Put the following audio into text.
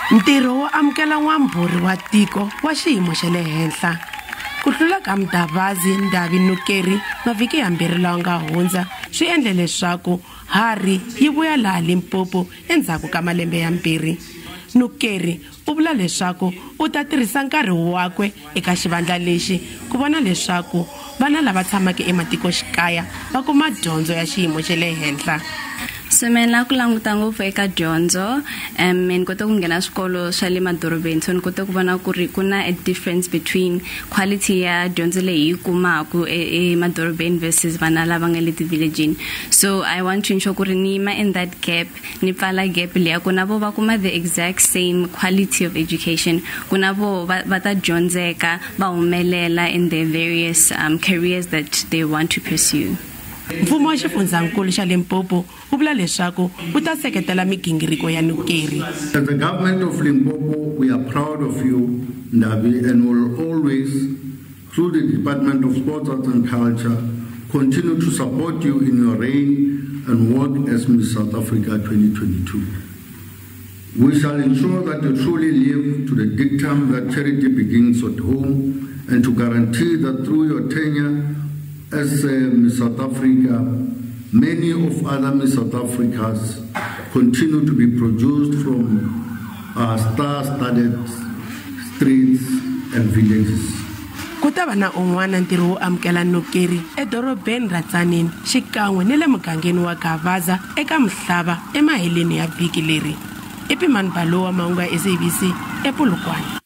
Ntirho wo amukela n'wambhuri wa tiko wa xiyimo xa le henhla. Ku hlula ka Ndavazi Ndavi Nukeri mavhiki yambirhi lawa nga hundza swi endle leswaku harhi yi vuya laha Limpopo endzhaku ka malembe yambirhi. Nukeri u vula leswaku u ta tirhisa nkarhi wakwe eka xivandla lexi ku vona leswaku vana lava tshamaka ematikoxikaya va kuma dyondzo ya xiyimo xa le henhla. So mina ku languta ngopfu eka dyondzo ni kota ku nghena swikolo swa le madorobeni so ni kota ku vona ku ri ku na a difference between quality ya dyondzo leyi hi kumaku emadorobeni versus vana lava nga le ti-villageni. So I want to ensure ku ri ni yima in that gap ni pfala gap leya ku na vo va kuma the exact same quality of education ku na vo va ta dyondzeka va humelela in their various careers that they want to pursue. Mfumo wa xifundzankulu xa Limpopo u vula leswaku u ta seketela migingiriko ya Nukeri. As the government of Limpopo, we are proud of you, Ndavi, and will always, through the Department of Sports, Arts and Culture, continue to support you in your reign and work as Miss South Africa 2022. We shall ensure that you truly live to the dictum that charity begins at home and to guarantee that through your tenure as Miss South Africa, many of other Miss South Africas continue to be produced from our star-studded streets and villages. Ku ta va na un'wana ntirho wo amukela Nukeri edorobeni ra Tzaneen xikan'we ni le mugangeni wa eGavaza eka Muhlava emaheleni ya vhiki leri. Pimani Baloyi wa Mahungu ya SABC ePolokwane.